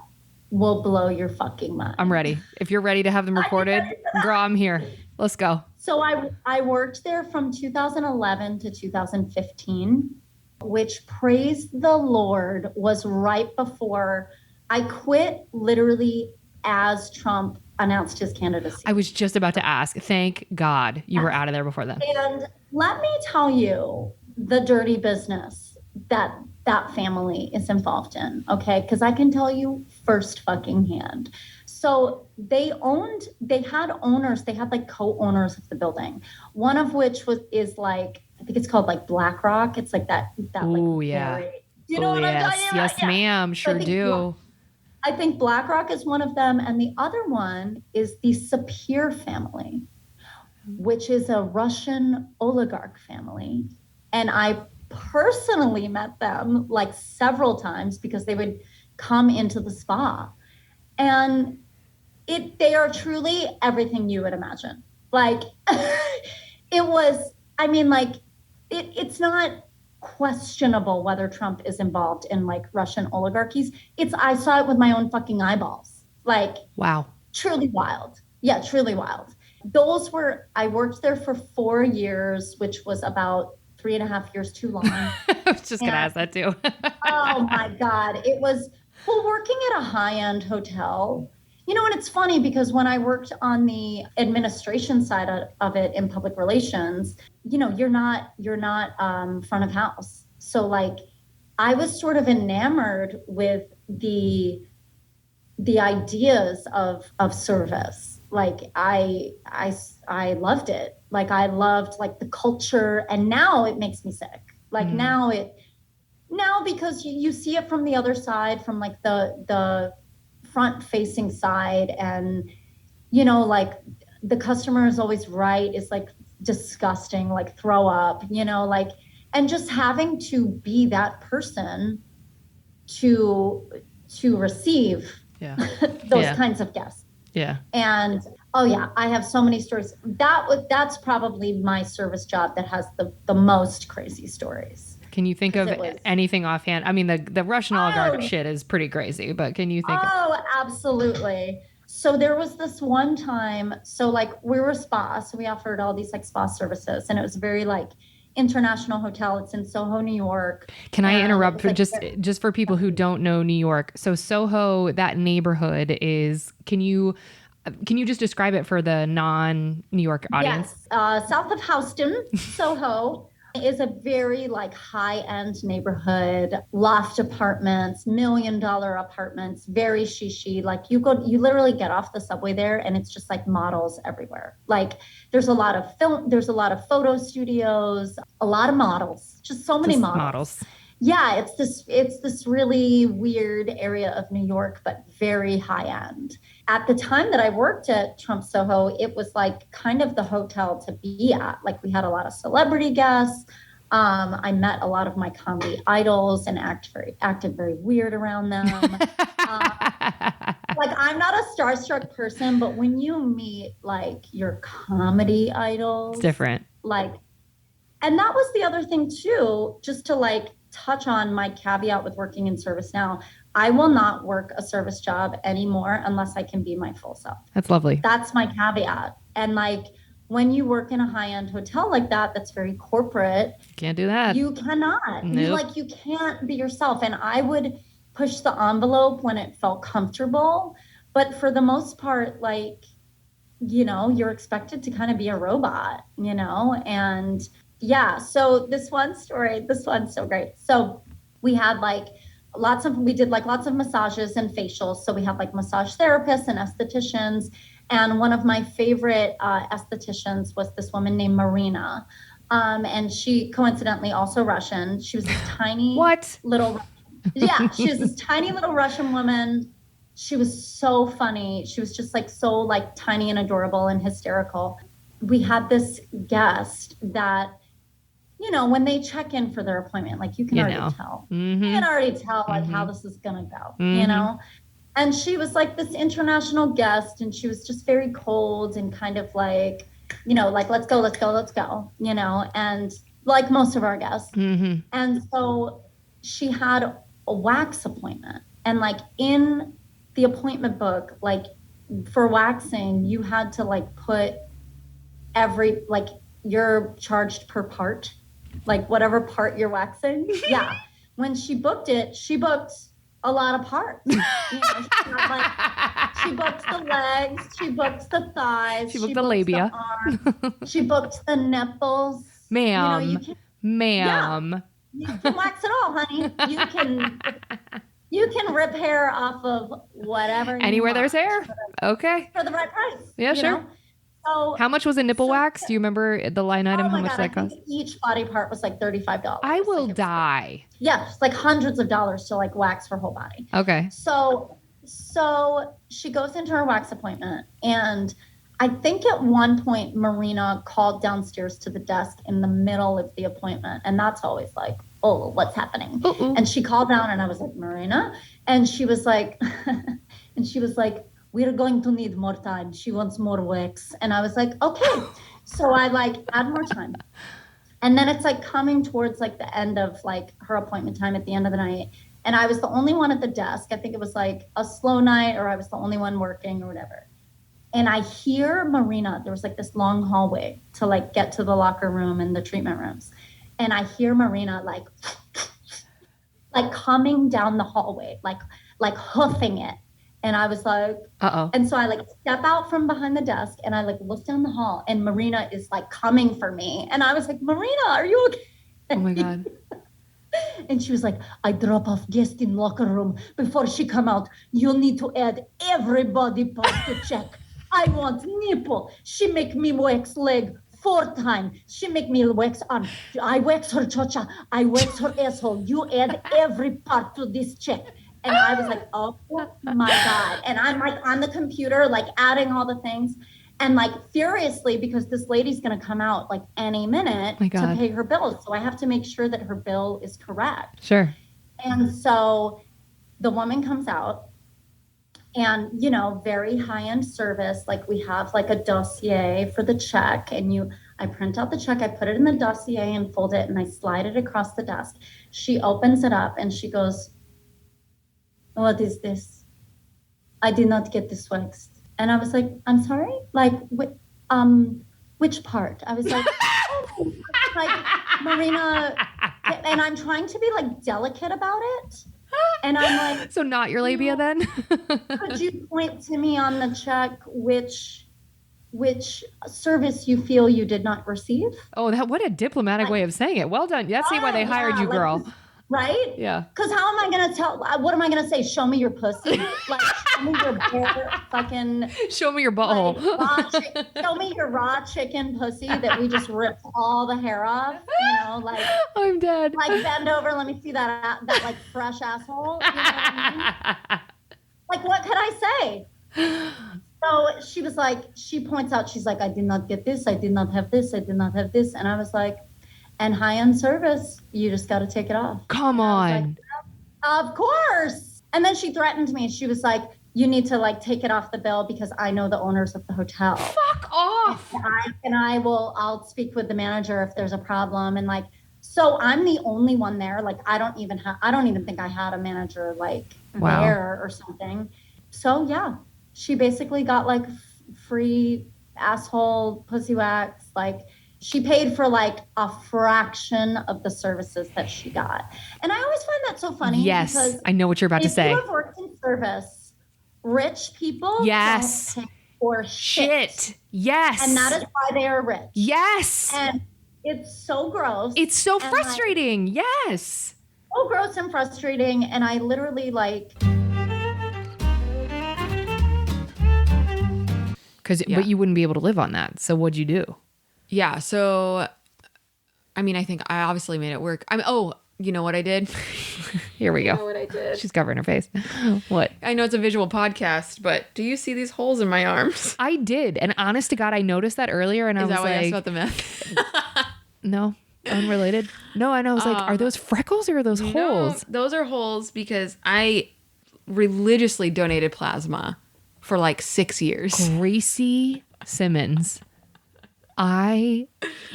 will blow your fucking mind. I'm ready. If you're ready to have them recorded, girl, I'm here. Let's go. So I worked there from 2011 to 2015, which, praise the Lord, was right before I quit, literally as Trump announced his candidacy. I was just about to ask. Thank God you were out of there before then. And let me tell you the dirty business that family is involved in, okay? Because I can tell you first fucking hand. So they had owners, they had like co-owners of the building. One of which is like, I think it's called like BlackRock. It's like that Oh, yeah. very, you know what I'm talking about? Yes, Yeah. ma'am. Sure do. I think BlackRock is one of them. And the other one is the Sapir family, which is a Russian oligarch family. And I personally met them like several times because they would come into the spa. And they are truly everything you would imagine. Like it was, I mean, like it's not questionable whether Trump is involved in like Russian oligarchies. I saw it with my own fucking eyeballs. Like, wow, truly wild. Yeah, truly wild. I worked there for 4 years, which was about 3.5 years too long. I was just going to ask that too. Oh my God. It was, well, working at a high-end hotel, you know, and it's funny because when I worked on the administration side of it in public relations, you know, you're not front of house. So like I was sort of enamored with the ideas of service. Like I loved it. Like I loved like the culture, and now it makes me sick. Like now because you see it from the other side, from like the front facing side, and you know, like the customer is always right. It's like disgusting, like throw up, you know, like, and just having to be that person to receive those kinds of guests. Yeah. And oh yeah, I have so many stories. That's probably my service job that has the most crazy stories. Can you think of anything offhand? I mean, the Russian oligarch shit is pretty crazy, but can you think of... absolutely. So there was this one time, so like we were a spa, so we offered all these like spa services, and it was very like international hotel. It's in Soho, New York. Can I interrupt for just for people who don't know New York? So Soho, that neighborhood is, can you just describe it for the non-New York audience? Yes. South of Houston, Soho is a very like high-end neighborhood, loft apartments, $1 million apartments, very shishi. Like you literally get off the subway there and it's just like models everywhere. Like there's a lot of film, there's a lot of photo studios, a lot of models, just so many models. Yeah, it's this really weird area of New York, but very high end. At the time that I worked at Trump Soho, it was like kind of the hotel to be at. Like we had a lot of celebrity guests. I met a lot of my comedy idols and acted very weird around them. Like I'm not a starstruck person, but when you meet like your comedy idols, it's different. Like, and that was the other thing too, just to like touch on my caveat with working in service now. I will not work a service job anymore unless I can be my full self. That's lovely. That's my caveat. And like when you work in a high-end hotel like that, that's very corporate. Can't do that. You cannot. Nope. You can't be yourself. And I would push the envelope when it felt comfortable. But for the most part, like, you know, you're expected to kind of be a robot, you know? And yeah, so this one's so great. So we had like we did lots of massages and facials. So we had like massage therapists and estheticians. And one of my favorite estheticians was this woman named Marina. And she coincidentally also Russian. She was this tiny little, she was this tiny little Russian woman. She was so funny. She was just like so like tiny and adorable and hysterical. We had this guest that, you know, when they check in for their appointment, like you can already tell. Mm-hmm. You can already tell like how this is gonna go, you know? And she was like this international guest, and she was just very cold and kind of like, you know, like let's go, you know, and like most of our guests. Mm-hmm. And so she had a wax appointment, and like in the appointment book, like for waxing, you had to like put you're charged per part, like whatever part you're waxing. Yeah. When she booked it, she booked a lot of parts. You know, she booked the legs, she booked the thighs, She booked the labia. The arms, she booked the nipples. Ma'am. You know, Ma'am. you can wax it all, honey. You can rip hair off of whatever. Anywhere there's hair. Okay. For the right price. Yeah, you sure. know? So How much was a nipple wax? Do you remember the line item? oh How my much God, that I cost? think each body part was like $35. I will die. Yeah, it's like hundreds of dollars to like wax her whole body. Okay. So she goes into her wax appointment, and I think at one point Marina called downstairs to the desk in the middle of the appointment, and that's always like, oh, what's happening? And she called down, and I was like, Marina, and she was like, we're going to need more time. She wants more wax, and I was like, okay. So I like add more time. And then it's like coming towards like the end of like her appointment time at the end of the night. And I was the only one at the desk. I think it was like a slow night, or I was the only one working or whatever. And I hear Marina, there was like this long hallway to like get to the locker room and the treatment rooms. And I hear Marina like coming down the hallway, like hoofing it. And I was like, uh-oh. And so I like step out from behind the desk, and I like look down the hall, and Marina is like coming for me. And I was like, Marina, are you okay? Oh my God. And she was like, I drop off guest in locker room before she come out. You need to add every body part to check. I want nipple. She make me wax leg 4 times. She make me wax arm. I wax her chocha. I wax her asshole. You add every part to this check. And I was like, oh my God. And I'm like on the computer, like adding all the things, and like furiously, because this lady's going to come out like any minute to pay her bills. So I have to make sure that her bill is correct. Sure. And so the woman comes out, and, you know, very high-end service. Like we have like a dossier for the check, and I print out the check, I put it in the dossier and fold it, and I slide it across the desk. She opens it up and she goes, what is this? I did not get this waxed. And I was like, I'm sorry? Like, which part? I was like, oh, like, Marina, and I'm trying to be like delicate about it. And I'm like, so not your labia then? Could you point to me on the check which service you feel you did not receive? Oh, what a diplomatic way of saying it. Well done. That's why they hired you, girl. Right? Yeah. Because how am I going to tell? What am I going to say? Show me your pussy. Like, show me your bare fucking. Show me your butthole. Like, show me your raw chicken pussy that we just ripped all the hair off. You know, like. I'm dead. Like, bend over. Let me see that like fresh asshole. You know what I mean? Like, what could I say? So she was like, she points out, she's like, I did not get this. I did not have this. I did not have this. And I was like, and high-end service, you just got to take it off. Come on. Like, of course. And then she threatened me. She was like, you need to like take it off the bill because I know the owners of the hotel. Fuck off. And I'll speak with the manager if there's a problem. And like, so I'm the only one there. Like, I don't even think I had a manager like there or something. So yeah, she basically got like free asshole pussy wax. Like, she paid for like a fraction of the services that she got. And I always find that so funny. Yes, because I know what you're about to say. If you have worked in service, rich people yes. don't pay for shit. Yes. And that is why they are rich. Yes. And it's so gross. It's so frustrating. Like, yes. So gross and frustrating. And I literally like... But you wouldn't be able to live on that. So what'd you do? Yeah. So, I mean, I think I obviously made it work. You know what I did? Here we go. You know what I did? She's covering her face. What? I know it's a visual podcast, but do you see these holes in my arms? I did. And honest to God, I noticed that earlier. And I was like... Is that why I asked about the meth? No. Unrelated. No, and I was like, are those freckles or are those holes? Those are holes because I religiously donated plasma for like 6 years. Gracie Simmons. We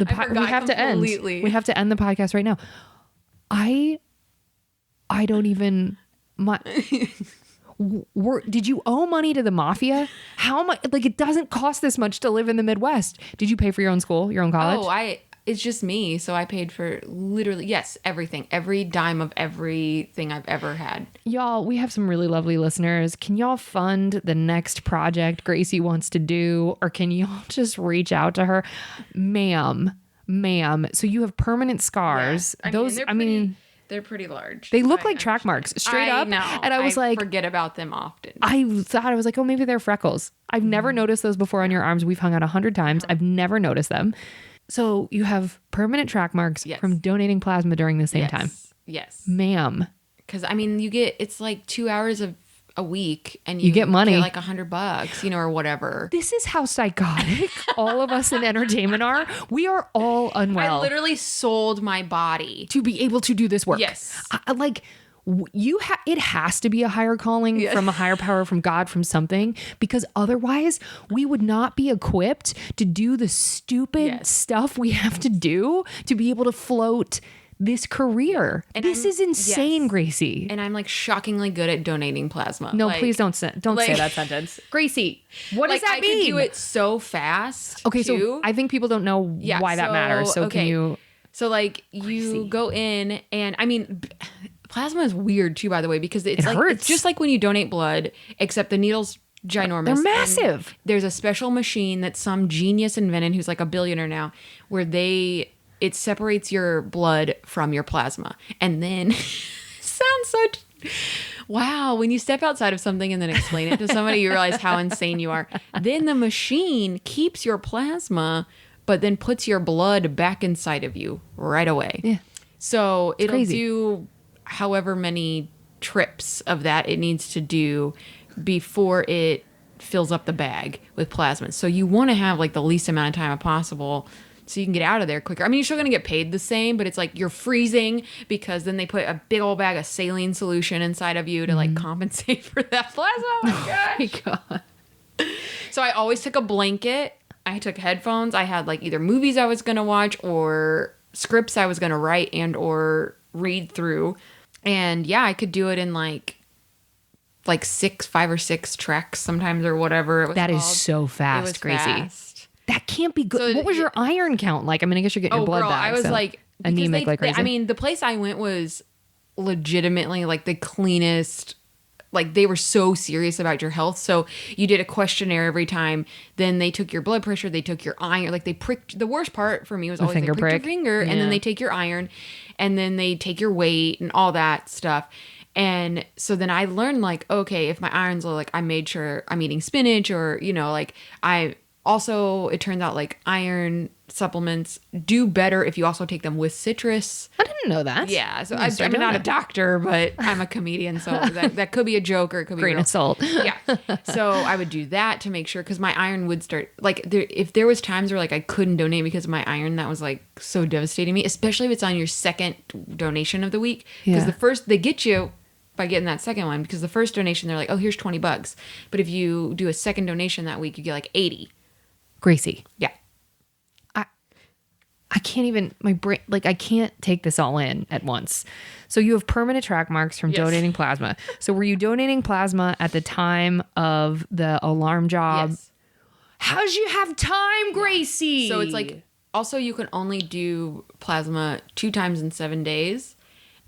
have to end. We have to end the podcast right now. I don't even. did you owe money to the mafia? How much? Like, it doesn't cost this much to live in the Midwest. Did you pay for your own school, your own college? Oh, it's just me. So I paid for literally, yes, everything, every dime of everything I've ever had. Y'all, we have some really lovely listeners. Can y'all fund the next project Gracie wants to do? Or can y'all just reach out to her? Ma'am. So you have permanent scars. They're pretty large. They look like track marks, straight up. Know. And I was like, forget about them often. I was like, oh, maybe they're freckles. I've never noticed those before on your arms. We've hung out 100 times. I've never noticed them. So you have permanent track marks from donating plasma during the same time. Yes. Ma'am. Because it's like 2 hours of a week and you get money. Get like $100, or whatever. This is how psychotic all of us in entertainment are. We are all unwell. I literally sold my body to be able to do this work. Yes. It has to be a higher calling from a higher power, from God, from something, because otherwise we would not be equipped to do the stupid stuff we have to do to be able to float this career. And this is insane, Gracie. And I'm like shockingly good at donating plasma. No, please don't say that sentence. Gracie, what does that mean? I could do it so fast. Okay, so I think people don't know why that matters. So can you... So you go in and plasma is weird too, by the way, because it hurts. It's just like when you donate blood, except the needle's ginormous. They're massive. There's a special machine that some genius invented who's like a billionaire now, where it separates your blood from your plasma. And then sounds so wow, when you step outside of something and then explain it to somebody, you realize how insane you are. Then the machine keeps your plasma, but then puts your blood back inside of you right away. Yeah. So it'll do however many trips of that it needs to do before it fills up the bag with plasma. So you want to have like the least amount of time possible so you can get out of there quicker. You're still going to get paid the same, but it's like you're freezing because then they put a big old bag of saline solution inside of you to like compensate for that plasma. Oh my God. So I always took a blanket. I took headphones. I had like either movies I was going to watch or scripts I was going to write and or read through. And I could do it in like 5 or 6 treks sometimes or whatever it was That called. is so fast, Gracie. Fast. That can't be good. So what was your iron count like? I guess you're getting your blood back. I was anemic like crazy. The place I went was legitimately like the cleanest. Like they were so serious about your health. So you did a questionnaire every time. Then they took your blood pressure. They took your iron. Like they pricked. The worst part for me was always they pricked your finger and then they take your iron and then they take your weight and all that stuff. And so then I learned like, okay, if my iron's low, like I made sure I'm eating spinach or, it turns out like iron supplements do better if you also take them with citrus. I didn't know that. Yeah. So I'm not a doctor, but I'm a comedian. So that could be a joke or it could be grain of salt. Yeah. So I would do that to make sure because my iron would start if there was times where like I couldn't donate because of my iron, that was like so devastating me, especially if it's on your second donation of the week. Because the first they get you by getting that second one because the first donation they're like, oh, here's $20. But if you do a second donation that week, you get like 80. Gracie. Yeah. I can't even, my brain, I can't take this all in at once. So you have permanent track marks from donating plasma. So were you donating plasma at the time of the alarm job? Yes. How'd you have time, Gracie? So it's like, also you can only do plasma 2 times in 7 days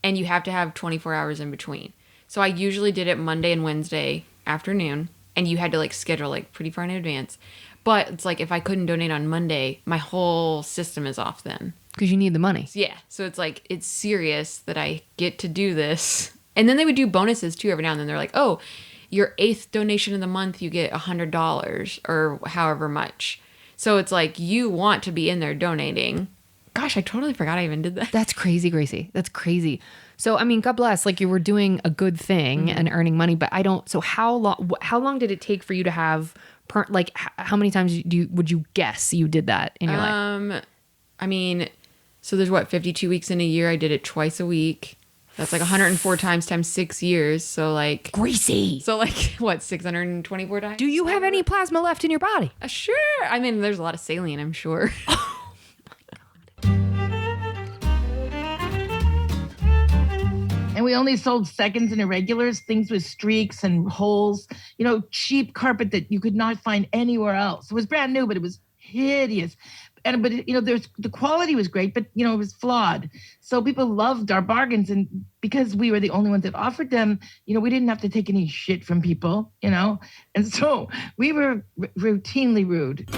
and you have to have 24 hours in between. So I usually did it Monday and Wednesday afternoon and you had to schedule pretty far in advance. But it's like if I couldn't donate on Monday, my whole system is off then. Because you need the money. Yeah. So it's it's serious that I get to do this. And then they would do bonuses too every now and then. They're like, oh, your 8th donation of the month, you get $100 or however much. So it's like you want to be in there donating. Gosh, I totally forgot I even did that. That's crazy, Gracie. That's crazy. So, God bless, you were doing a good thing and earning money, but so how long did it take for you to have how many times would you guess you did that in your life? So there's 52 weeks in a year. I did it twice a week. That's 104 times 6 years. So Gracie. So 624 times? Do you have any plasma left in your body? Sure. There's a lot of saline, I'm sure. And And we only sold seconds and irregulars, things with streaks and holes, cheap carpet that you could not find anywhere else. It was brand new, but it was hideous. But the quality was great, but it was flawed. So people loved our bargains, and because we were the only ones that offered them, we didn't have to take any shit from people, and so we were routinely rude.